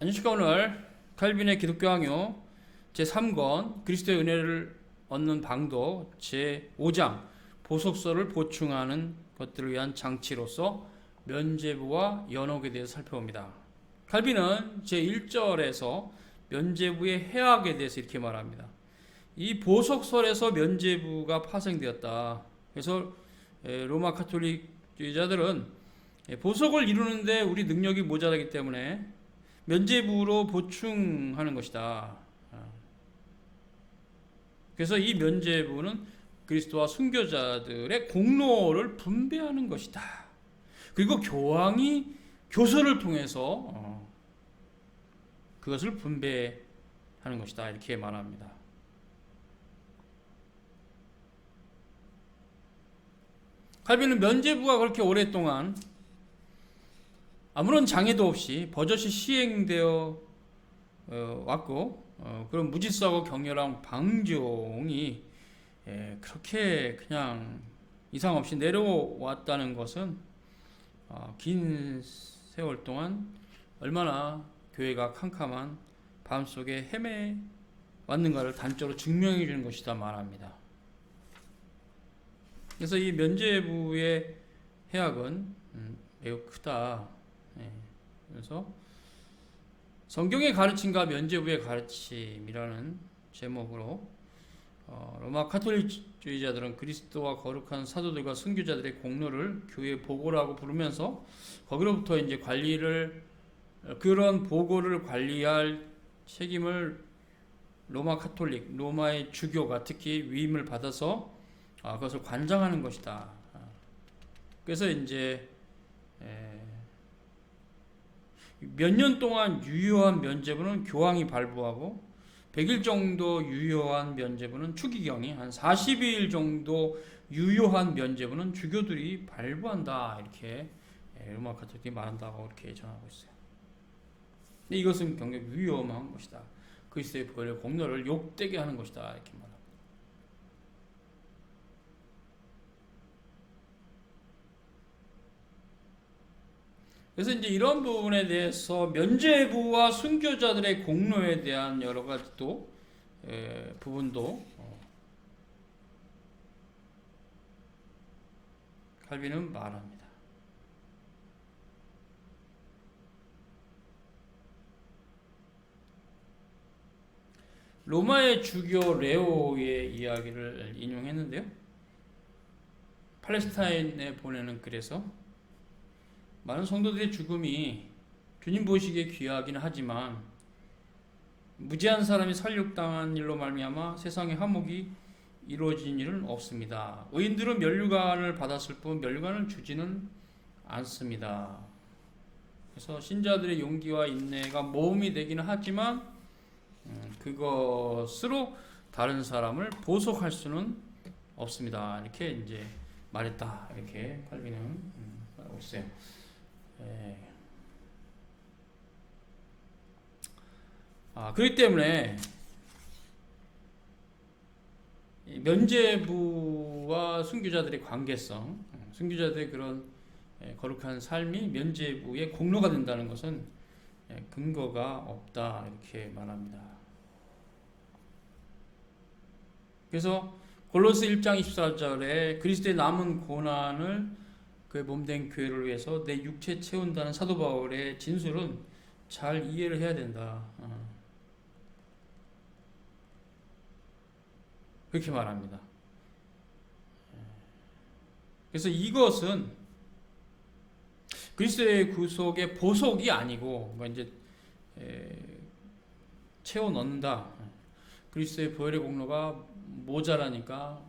안녕하십니까. 오늘 칼빈의 기독교 강요 제3권 그리스도의 은혜를 얻는 방도 제5장 보석서를 보충하는 것들을 위한 장치로서 면죄부와 연옥에 대해서 살펴봅니다. 칼빈은 제1절에서 면죄부의 해악에 대해서 이렇게 말합니다. 이 보석설에서 면죄부가 파생되었다. 그래서 로마 카톨릭주의자들은 보석을 이루는데 우리 능력이 모자라기 때문에 면죄부로 보충하는 것이다. 그래서 이 면죄부는 그리스도와 순교자들의 공로를 분배하는 것이다. 그리고 교황이 교서를 통해서 그것을 분배하는 것이다. 이렇게 말합니다. 칼빈은 면죄부가 그렇게 오랫동안 아무런 장애도 없이 버젓이 시행되어 왔고, 그런 무질서하고 격렬한 방종이 그렇게 그냥 이상 없이 내려왔다는 것은 긴 세월 동안 얼마나 교회가 캄캄한 밤속에 헤매 왔는가를 단적으로 증명해 주는 것이다 말합니다. 그래서 이 면죄부의 해악은 매우 크다. 그래서 성경의 가르침과 면죄부의 가르침이라는 제목으로 로마 카톨릭주의자들은 그리스도와 거룩한 사도들과 순교자들의 공로를 교회 보고라고 부르면서 거기로부터 이제 그런 보고를 관리할 책임을 로마 카톨릭, 로마의 주교가 특히 위임을 받아서 그것을 관장하는 것이다. 그래서 이제 몇 년 동안 유효한 면죄부는 교황이 발부하고 100일 정도 유효한 면죄부는 추기경이, 한 40일 정도 유효한 면죄부는 주교들이 발부한다. 이렇게 로마 카톨릭이 말한다고 이렇게 전하고 있어요. 근데 이것은 굉장히 위험한 것이다. 그리스도의 보혈의 공로를 욕되게 하는 것이다. 이렇게 말합니다. 그래서 이제 이런 부분에 대해서 면죄부와 순교자들의 공로에 대한 여러 가지 또 부분도 칼빈은 말합니다. 로마의 주교 레오의 이야기를 인용했는데요. 팔레스타인에 보내는 글에서 많은 성도들의 죽음이 주님 보시기에 귀하긴 하지만 무지한 사람이 살육당한 일로 말미암아 세상의 화목이 이루어진 일은 없습니다. 의인들은 면류관을 받았을 뿐 면류관을 주지는 않습니다. 그래서 신자들의 용기와 인내가 모험이 되기는 하지만 그것으로 다른 사람을 보속할 수는 없습니다. 이렇게 이제 말했다. 이렇게 칼빈은 말하고 있어요. 그렇기 때문에 면죄부와 순교자들의 관계성, 순교자들의 그런 거룩한 삶이 면죄부의 공로가 된다는 것은 근거가 없다. 이렇게 말합니다. 그래서 골로새 1장 24절에 그리스도의 남은 고난을 그의 몸된 교회를 위해서 내 육체 채운다는 사도 바울의 진술은 잘 이해를 해야 된다. 그렇게 말합니다. 그래서 이것은 그리스도의 구속의 보속이 아니고 이제 채워 넣는다. 그리스도의 보혈의 공로가 모자라니까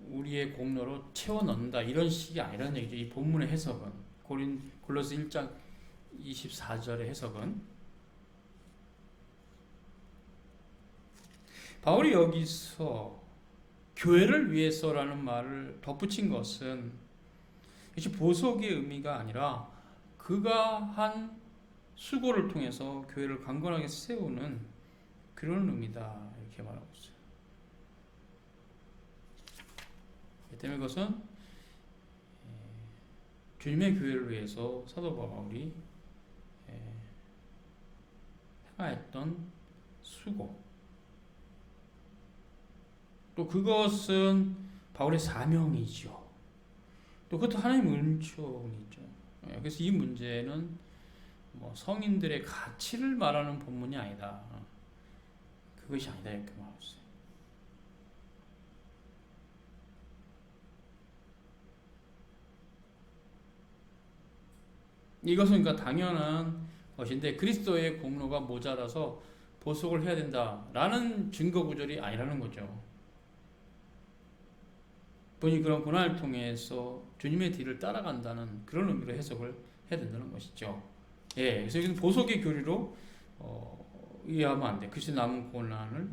우리의 공로로 채워 넣는다. 이런 식이 아니라는 얘기죠. 이 본문의 해석은 골로새 1장 24절의 해석은 바울이 여기서 교회를 위해서라는 말을 덧붙인 것은 이것이 보석의 의미가 아니라 그가 한 수고를 통해서 교회를 강건하게 세우는 그런 의미다. 이렇게 말하고 있어요. 때문에 그것은 주님의 교회를 위해서 사도 바울이 행하였던 수고, 또 그것은 바울의 사명이죠. 또 그것도 하나님의 은총이죠. 그래서 이 문제는 뭐 성인들의 가치를 말하는 본문이 아니다. 그것이 아니다 이렇게 말하고 있어요. 이것은 그러니까 당연한 것인데 그리스도의 공로가 모자라서 보속을 해야 된다라는 증거 구절이 아니라는 거죠. 본인이 그런 고난을 통해서 주님의 뒤를 따라간다는 그런 의미로 해석을 해야 된다는 것이죠. 예, 그래서 이것은 보속의 교리로 이해하면 안 돼. 그리스도 남은 고난을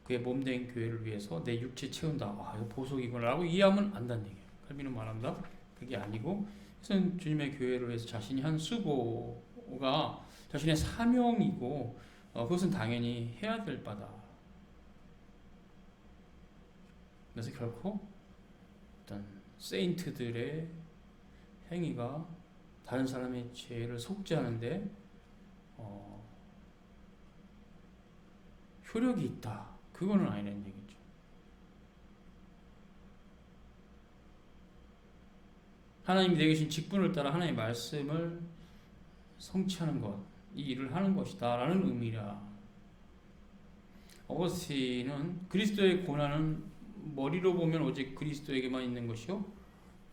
그의 몸된 교회를 위해서 내 육체 채운다. 아, 이거 보속이구나라고 이해하면 안 된다는 얘기예요. 칼빈은 말합니다. 그게 아니고, 그것은 주님의 교회를 위해서 자신이 한 수고가 자신의 사명이고, 그것은 당연히 해야 될 바다. 그래서 결코 어떤 세인트들의 행위가 다른 사람의 죄를 속죄하는데 효력이 있다. 그거는 아니라는 얘기죠. 하나님이 내게 주신 직분을 따라 하나님의 말씀을 성취하는 것, 이 일을 하는 것이다 라는 의미라. 어거스틴은 그리스도의 고난은 머리로 보면 오직 그리스도에게만 있는 것이요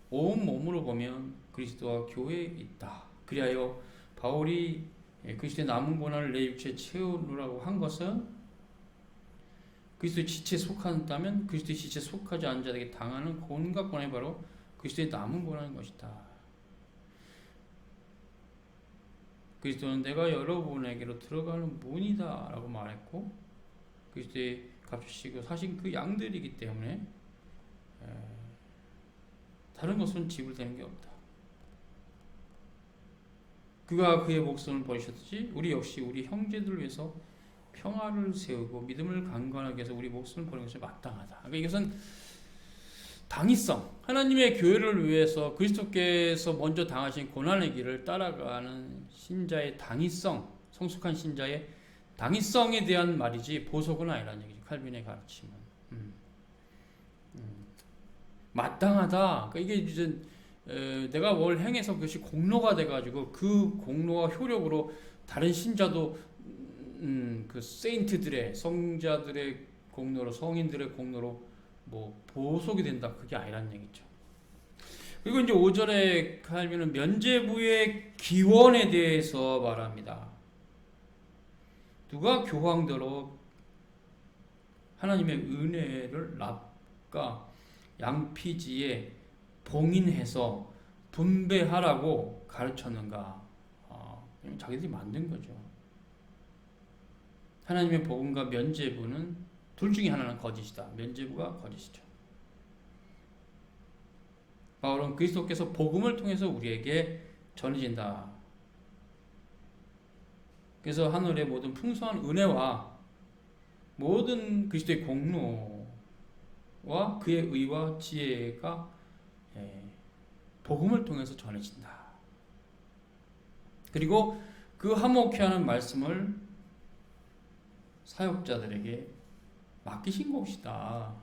온 몸으로 보면 그리스도와 교회에 있다. 그리하여 바울이 그리스도의 남은 고난을 내 육체에 채우라고 한 것은 그리스도의 지체에 속한다면 그리스도의 지체에 속하지 않은 자에게 당하는 온갖 고난이 바로 그리스도의 남은 고난인 것이다. 그리스도는 내가 여러분에게로 들어가는 문이다 라고 말했고 그리스도의 값주시고 사신 그 양들이기 때문에 다른 것은 지불되는 게 없다. 그가 그의 목숨을 버리셨듯이 우리 역시 우리 형제들을 위해서 평화를 세우고 믿음을 강건하게 해서 우리 목숨을 버리는 것이 마땅하다. 그러니까 이것은 당위성, 하나님의 교회를 위해서 그리스도께서 먼저 당하신 고난의 길을 따라가는 신자의 당위성, 성숙한 신자의 당위성에 대한 말이지 보석은 아니라는 얘기죠. 칼빈의 가르침은 마땅하다. 그러니까 이게 이제 내가 뭘 행해서 그것이 공로가 돼가지고 그 공로와 효력으로 다른 신자도 그 세인트들의 성자들의 공로로 성인들의 공로로 뭐 보속이 된다. 그게 아니라는 얘기죠. 그리고 이제 5절에 칼빈은 면죄부의 기원에 대해서 말합니다. 누가 교황대로 하나님의 은혜를 납과 양피지에 봉인해서 분배하라고 가르쳤는가? 자기들이 만든 거죠. 하나님의 복음과 면죄부는 둘 중에 하나는 거짓이다. 면죄부가 거짓이죠. 바울은 그리스도께서 복음을 통해서 우리에게 전해진다. 그래서 하늘의 모든 풍성한 은혜와 모든 그리스도의 공로와 그의 의와 지혜가 복음을 통해서 전해진다. 그리고 그 화목케 하는 말씀을 사역자들에게 맡기신 것이다.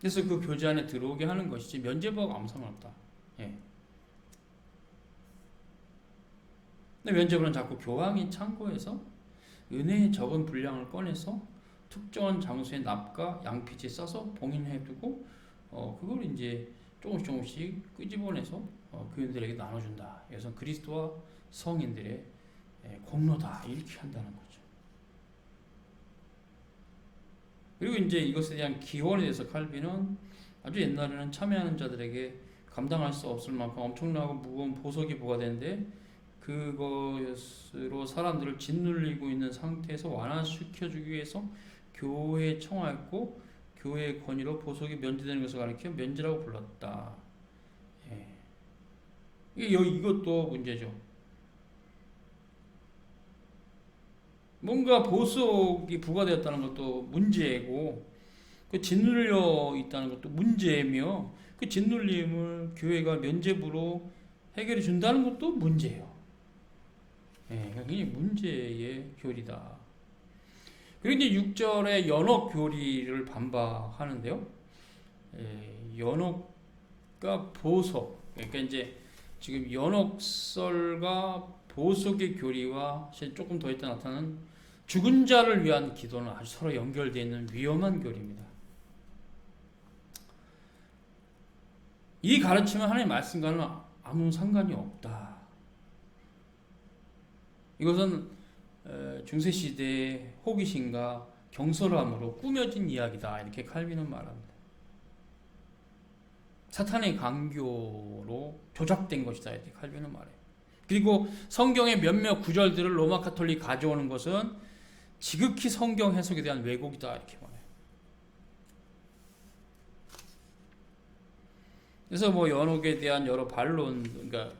그래서 그 교제 안에 들어오게 하는 것이지 면죄부하고 아무 상관없다. 근데 면죄부는 자꾸 교황이 창고에서 은혜의 적은 분량을 꺼내서 특정한 장소에 납과 양피지에 싸서 봉인해두고 그걸 이제 조금씩 끄집어내서 교인들에게 나눠준다. 그래서 그리스도와 성인들의 공로다 이렇게 한다는 거죠. 그리고 이제 이것에 대한 기원에 대해서 칼빈은 아주 옛날에는 참여하는 자들에게 감당할 수 없을 만큼 엄청나고 무거운 보석이 부과되는데 그것으로 사람들을 짓눌리고 있는 상태에서 완화시켜주기 위해서 교회에 청하였고 교회의 권위로 보석이 면제되는 것을 가리켜 면제라고 불렀다. 이것도 문제죠. 뭔가 보석이 부과되었다는 것도 문제고 그 짓눌려 있다는 것도 문제며 그 짓눌림을 교회가 면죄부로 해결해 준다는 것도 문제예요. 굉장히 문제의 교리다. 그리고 이제 6절에 연옥 교리를 반박하는데요. 연옥과 보석, 그러니까 이제 지금 연옥설과 보석의 교리와 조금 더 있다 나타나는 죽은 자를 위한 기도는 아주 서로 연결되어 있는 위험한 교리입니다. 이 가르침은 하나님의 말씀과는 아무 상관이 없다. 이것은 중세시대의 호기심과 경솔함으로 꾸며진 이야기다. 이렇게 칼빈은 말합니다. 사탄의 강교로 조작된 것이다. 이렇게 칼빈은 말해요. 그리고 성경의 몇몇 구절들을 로마 카톨릭이 가져오는 것은 지극히 성경 해석에 대한 왜곡이다. 이렇게 말해요. 그래서 뭐 연옥에 대한 여러 반론, 그러니까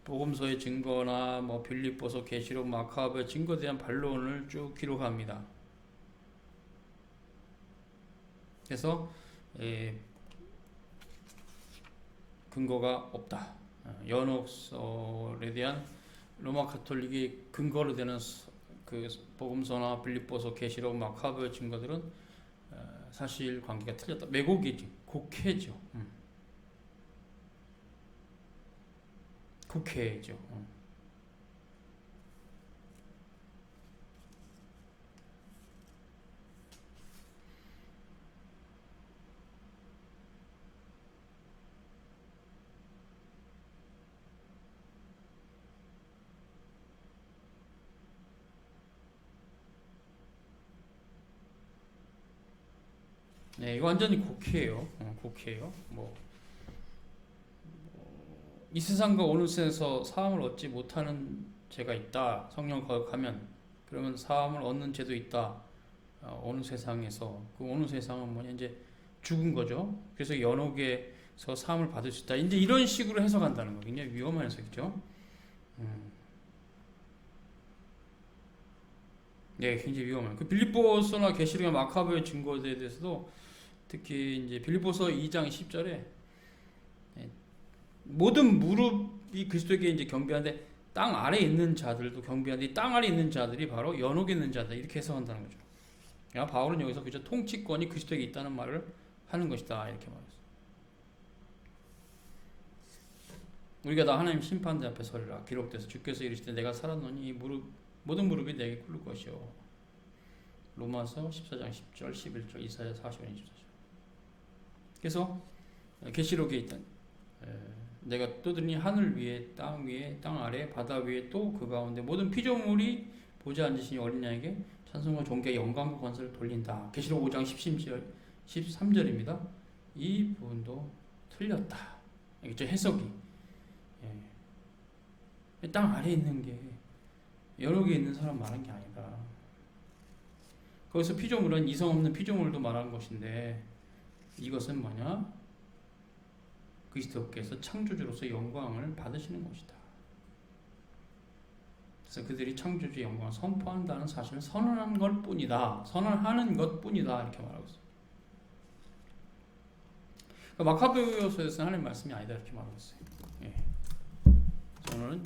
복음서의 증거나 뭐 빌립보서, 계시록, 마카베 증거에 대한 반론을 쭉 기록합니다. 그래서 근거가 없다. 연옥설에 대한 로마 카톨릭이 근거로 되는 그 복음서나 빌립보서, 계시록, 마카베 증거들은 사실 관계가 틀렸다. 왜곡이지, 곡해죠. 국회죠. 네, 이거 완전히 곡해예요. 곡해예요. 이 세상과 어느 세상에서 사함을 얻지 못하는 죄가 있다. 성령 거역하면 그러면 사함을 얻는 죄도 있다. 어느 세상에서 그 어느 세상은 뭐냐 이제 죽은 거죠. 그래서 연옥에서 사함을 받을 수 있다. 이제 이런 식으로 해석한다는 거 굉장히 위험한 해석이죠. 네, 굉장히 위험해요. 그 빌립보서나 계시록이나 마카베의 증거에 대해서도 특히 이제 빌립보서 2장 10절에 모든 무릎이 그리스도에게 이제 경배하는데 땅 아래에 있는 자들도 경배하는데 이 땅 아래에 있는 자들이 바로 연옥에 있는 자들 이렇게 해석한다는 거죠. 야, 바울은 여기서 그저 통치권이 그리스도에게 있다는 말을 하는 것이다 이렇게 말했어요. 우리가 다 하나님 심판대 앞에 서리라 기록돼서 주께서 이르시되 내가 살았노니 이 모든 무릎이 내게 꿇을 것이요. 로마서 14장 10절 11절 이사야 40장 24절. 그래서 계시록에 있던 내가 떠드니 하늘 위에 땅 위에 땅 아래 바다 위에 또 그 가운데 모든 피조물이 보좌 앉으신 어린 양에게 찬송과 존귀와 영광과 권세를 돌린다. 계시록 5장 13절입니다. 이 부분도 틀렸다. 이게 해석이 땅 아래에 있는 게 연옥에 있는 사람 말한 게 아니다. 거기서 피조물은 이성 없는 피조물도 말한 것인데 이것은 뭐냐? 그리스도께서 창조주로서 영광을 받으시는 것이다. 그래서 그들이 창조주 영광을 선포한다는 사실을 선언한 것 뿐이다. 선언하는 것 뿐이다. 이렇게 말하고 있어요. 그러니까 마카베오서에서는 하나님 말씀이 아니다. 이렇게 말하고 있어요. 저는